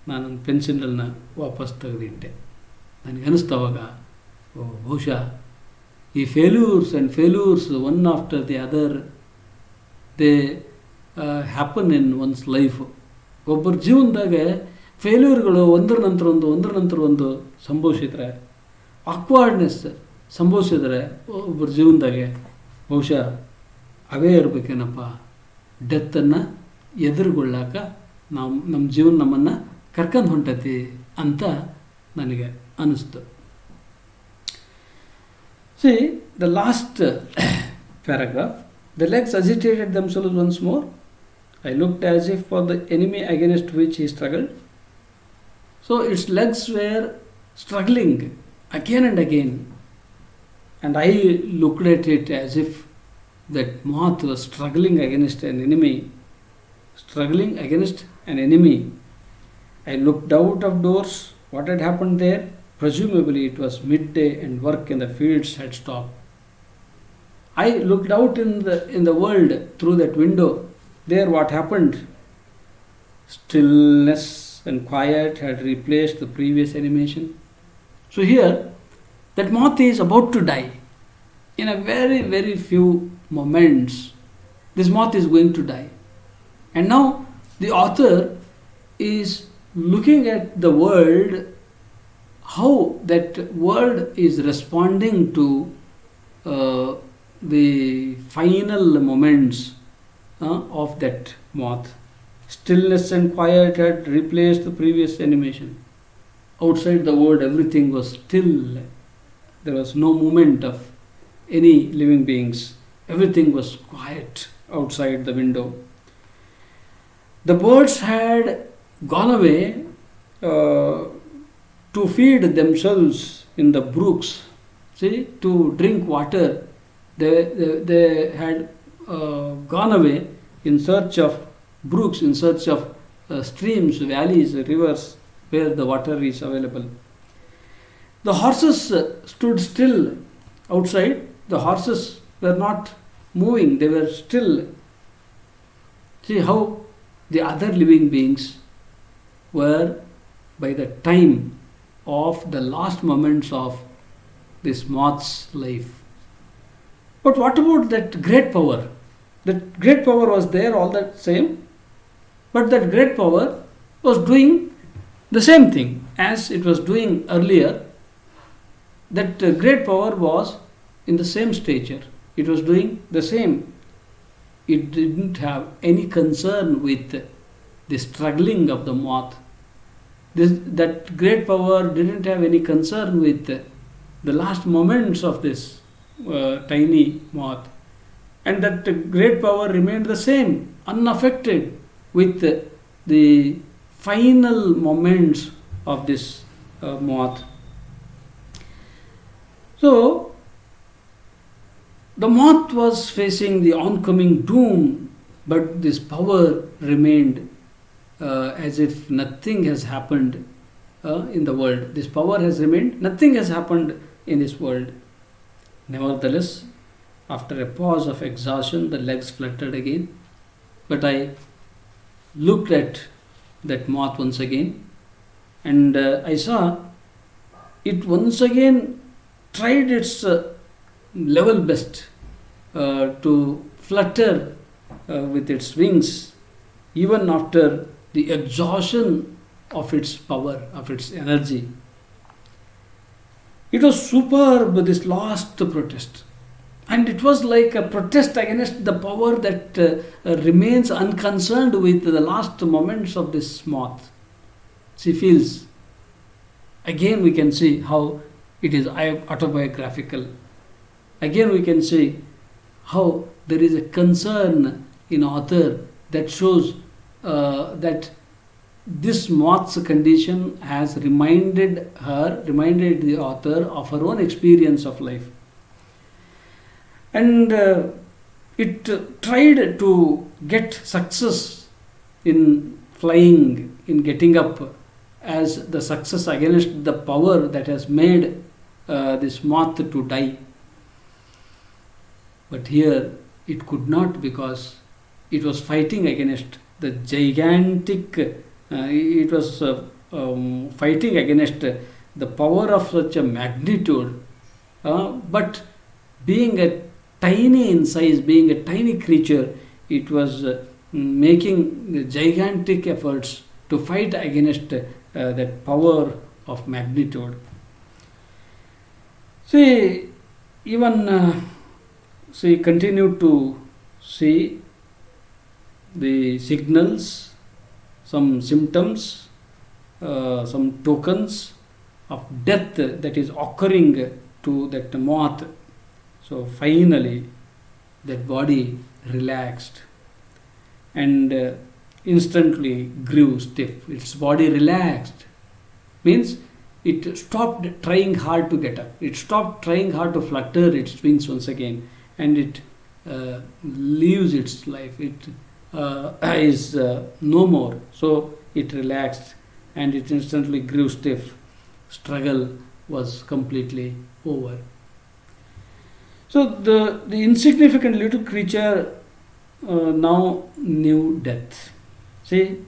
ನಾನು ಪೆನ್ಸಿಲನ್ನು ವಾಪಸ್ ತೆಗೆದಿಟ್ಟೆ. ನನಗೆ ಅನ್ನಿಸ್ತವಾಗ, ಬಹುಶಃ ಈ failures one after the other they happen in once life. ಒಬ್ಬರ ಜೀವನದಾಗ ಫೇಲ್ಯೂರ್ಗಳು ಒಂದರ ನಂತರ ಒಂದು ಸಂಭವಿಸಿದರೆ, ಆಕ್ವರ್ಡ್ನೆಸ್ ಸಂಭವಿಸಿದರೆ ಒಬ್ಬರ ಜೀವನದಾಗೆ ಬಹುಶಃ ಅವೇ ಇರಬೇಕೇನಪ್ಪ ಡೆತ್ತನ್ನು ಎದುರುಗೊಳ್ಳಾಕ ನಮ್ಮ ಜೀವನ ನಮ್ಮನ್ನು ಕರ್ಕೊಂಡು ಹೊಂಟತಿ ಅಂತ ನನಗೆ ಅನ್ನಿಸ್ತು. See, the last paragraph. The legs agitated themselves once more. I looked as if for the enemy against which he struggled. So its legs were struggling again and again. And I looked at it as if that moth was struggling against an enemy. I looked out of doors. What had happened there? Presumably it was midday and work in the fields had stopped. I looked out in the world through that window. There what happened? Stillness and quiet had replaced the previous animation. So here, that moth is about to die. In a very, very few moments, this moth is going to die. And now the author is looking at the world, how that world is responding to the final moments of that moth. Stillness and quiet had replaced the previous animation. Outside the world, everything was still. There was no movement of any living beings. Everything was quiet outside the window. The birds had gone away to feed themselves in the brooks, to drink water. They had gone away in search of brooks, in search of streams, valleys, rivers where the water is available. The horses stood still outside. The horses were not moving, they were still. See how the other living beings were, by the time of the last moments of this moth's life. But what about that great power? That great power was there all the same, but that great power was doing the same thing as it was doing earlier. That great power was in the same stature. It was doing the same. It didn't have any concern with the struggling of the moth. That great power didn't have any concern with the last moments of this tiny moth. And that great power remained the same, unaffected with the final moments of this moth. So, the moth was facing the oncoming doom, but this power remained as if nothing has happened in the world. This power has remained, nothing has happened in this world. Nevertheless, after a pause of exhaustion, the legs fluttered again. But I looked at that moth once again, and I saw it once again tried its level best to flutter with its wings, even after the exhaustion of its power, of its energy. It was superb, this last protest. And it was like a protest against the power that remains unconcerned with the last moments of this moth. She feels Again we can see how it is autobiographical. Again we can see how there is a concern in author that shows that this moth's condition has reminded the author of her own experience of life. And it tried to get success in flying, in getting up, as the success against the power that has made this moth to die. But here it could not, because it was fighting against the gigantic, it was fighting against the power of such a magnitude. But being a tiny in size, being a tiny creature, it was making gigantic efforts to fight against that power of magnitude. See, even she continued to see the signals, some symptoms, some tokens of death that is occurring to that moth. So finally that body relaxed and instantly grew stiff. Its body relaxed means it stopped trying hard to get up. It stopped trying hard to flutter its wings once again, and it leaves its life. It is no more. So it relaxed and it instantly grew stiff. Struggle was completely over. So the insignificant little creature now knew death. See,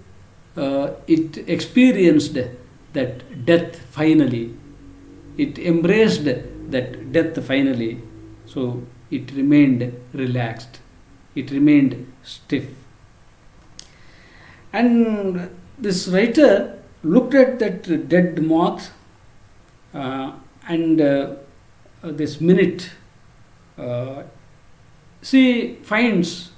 it experienced that death finally. It embraced that death finally. So it remained relaxed. It remained stiff. And this writer looked at that dead moth and this minute she finds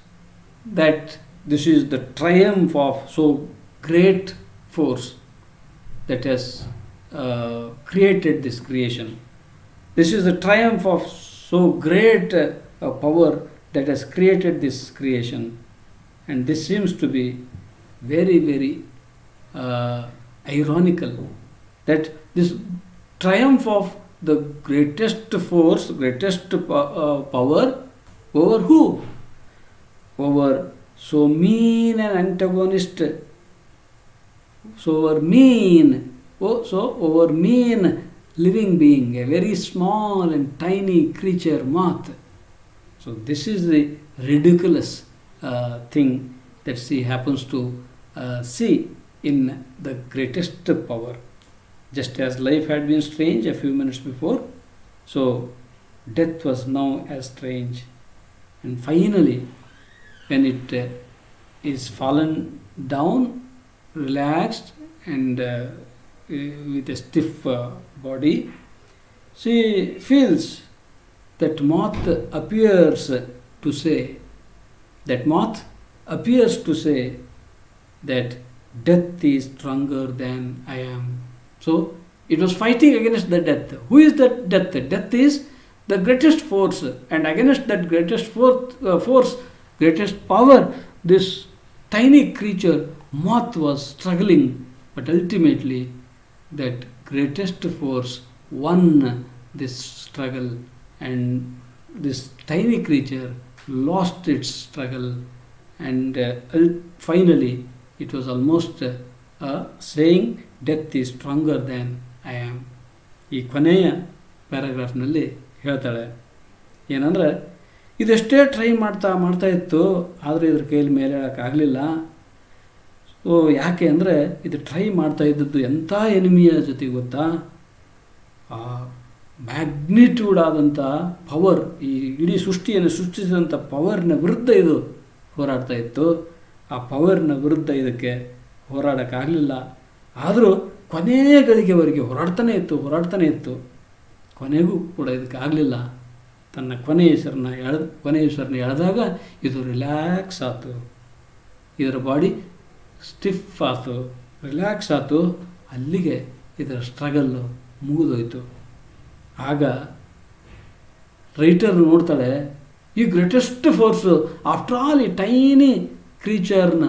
that this is the triumph of so great force that has created this creation. This is the triumph of so great power that has created this creation. And this seems to be very, very ironical, that this triumph of the greatest force, greatest power over who? Over so mean an antagonist, over mean living being, a very small and tiny creature, moth. So this is the ridiculous thing that she happens to see in the greatest power. Just as life had been strange a few minutes before, so death was now as strange. And finally, when it is fallen down, relaxed, and with a stiff body, she feels that moth appears to say that death is stronger than I am. So it was fighting against the death. Who is that death? Death is the greatest force, and against that greatest force, greatest power, this tiny creature, moth, was struggling. But ultimately, that greatest force won this struggle, and this tiny creature lost its struggle, and finally it was almost saying death is stronger than I am. ಈ ಕೊನೆಯ ಪ್ಯಾರಾಗ್ರಾಫ್ನಲ್ಲಿ ಹೇಳ್ತಾಳೆ ಏನಂದರೆ, ಇದೆಷ್ಟೇ try ಮಾಡ್ತಾ ಇತ್ತು, ಆದರೆ ಇದ್ರ ಕೈಯಲ್ಲಿ ಮೇಲೆ ಹೇಳೋಕ್ಕಾಗಲಿಲ್ಲ. ಸೊ ಯಾಕೆ ಅಂದರೆ ಇದು ಟ್ರೈ ಮಾಡ್ತಾ ಇದ್ದದ್ದು ಎಂಥ ಎನಿಮಿಯ ಜೊತೆ ಗೊತ್ತಾ? ಆ ಮ್ಯಾಗ್ನಿಟ್ಯೂಡ್ ಆದಂಥ ಪವರ್, ಈ ಇಡೀ ಸೃಷ್ಟಿಯನ್ನು ಸೃಷ್ಟಿಸಿದಂಥ ಪವರ್ನ ವಿರುದ್ಧ ಇದು ಹೋರಾಡ್ತಾ ಇತ್ತು. ಆ ಪವರ್ನ ವಿರುದ್ಧ ಇದಕ್ಕೆ ಹೋರಾಡೋಕ್ಕಾಗಲಿಲ್ಲ. ಆದರೂ ಕೊನೆಯ ಗಳಿಗೆವರೆಗೆ ಹೋರಾಡ್ತಾನೆ ಇತ್ತು. ಕೊನೆಗೂ ಕೂಡ ಇದಕ್ಕಾಗಲಿಲ್ಲ. ತನ್ನ ಕೊನೆಯ ಹೆಸರನ್ನ ಎಳೆದಾಗ ಇದು ರಿಲ್ಯಾಕ್ಸ್ ಆಯಿತು. ಇದರ ಬಾಡಿ ಸ್ಟಿಫ್ ಆಯಿತು, ರಿಲ್ಯಾಕ್ಸ್ ಆಯಿತು. ಅಲ್ಲಿಗೆ ಇದರ ಸ್ಟ್ರಗಲ್ಲು ಮುಗಿದೋಯ್ತು. ಆಗ ರೈಟರ್ ನೋಡ್ತಾಳೆ, ಈ ಗ್ರೇಟೆಸ್ಟ್ ಫೋರ್ಸು ಆಫ್ಟರ್ ಆಲ್ ಈ ಟೈನಿ ಕ್ರೀಚರ್ನ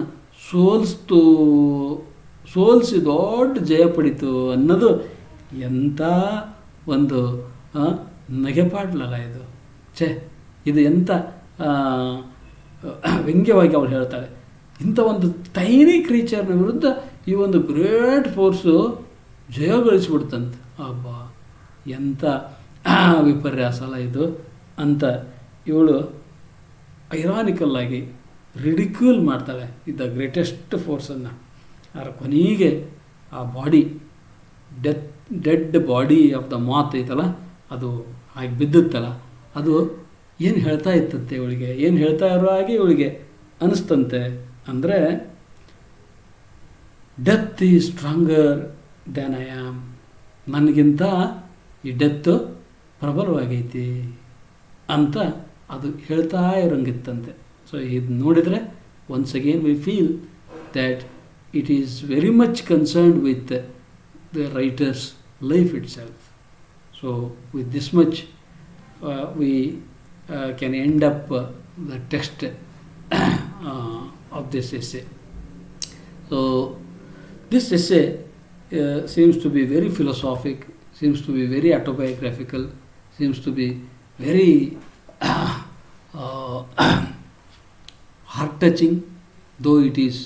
ಸೋಲಿಸಿ ದೊಡ್ಡ ಜಯ ಪಡೀತು ಅನ್ನೋದು ಎಂಥ ಒಂದು ನಗೆಪಾಡ್ಲಲ್ಲ ಇದು. ಇದು ಎಂಥ ವ್ಯಂಗ್ಯವಾಗಿ ಅವಳು ಹೇಳ್ತಾಳೆ. ಇಂಥ ಒಂದು ಟೈನಿ ಕ್ರೀಚರ್ನ ವಿರುದ್ಧ ಈ ಒಂದು ಗ್ರೇಟ್ ಫೋರ್ಸು ಜಯ ಗಳಿಸ್ಬಿಡ್ತಂತೆ. ಅಬ್ಬಾ, ಎಂಥ ವಿಪರ್ಯಾಸ ಅಲ್ಲ ಇದು ಅಂತ ಇವಳು ಐರಾನಿಕಲ್ಲಾಗಿ ರಿಡಿಕ್ಯೂಲ್ ಮಾಡ್ತಾಳೆ ದ ಗ್ರೇಟೆಸ್ಟ್ ಫೋರ್ಸನ್ನು. ಅದರ ಕೊನೆಗೆ ಆ body, dead body of the ಮಾತ್ ಐತಲ್ಲ, ಅದು ಹಾಗೆ ಬಿದ್ದುತ್ತಲ್ಲ, ಅದು ಏನು ಹೇಳ್ತಾ ಇತ್ತಂತೆ ಇವಳಿಗೆ, ಏನು ಹೇಳ್ತಾ ಇರೋ ಹಾಗೆ ಇವಳಿಗೆ ಅನಿಸ್ತಂತೆ. ಅಂದರೆ death is stronger than I am, ನನಗಿಂತ ಈ ಡೆತ್ ಪ್ರಬಲವಾಗೈತಿ ಅಂತ ಅದು ಹೇಳ್ತಾ ಇರೋಂಗಿತ್ತಂತೆ. ಸೊ ಇದು ನೋಡಿದರೆ once again we feel that it is very much concerned with the writers life it self. So with this much we can end up the text of this essay. So this essay seems to be very philosophic, seems to be very autobiographical, seems to be very heart-touching, though it is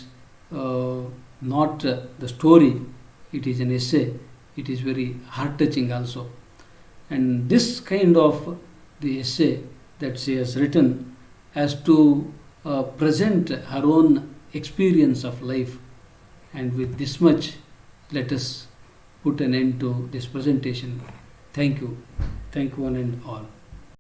not the story, it is an essay, it is very heart-touching also. And this kind of the essay that she has written as to present her own experience of life. And with this much, let us put an end to this presentation. Thank you. Thank you one and all.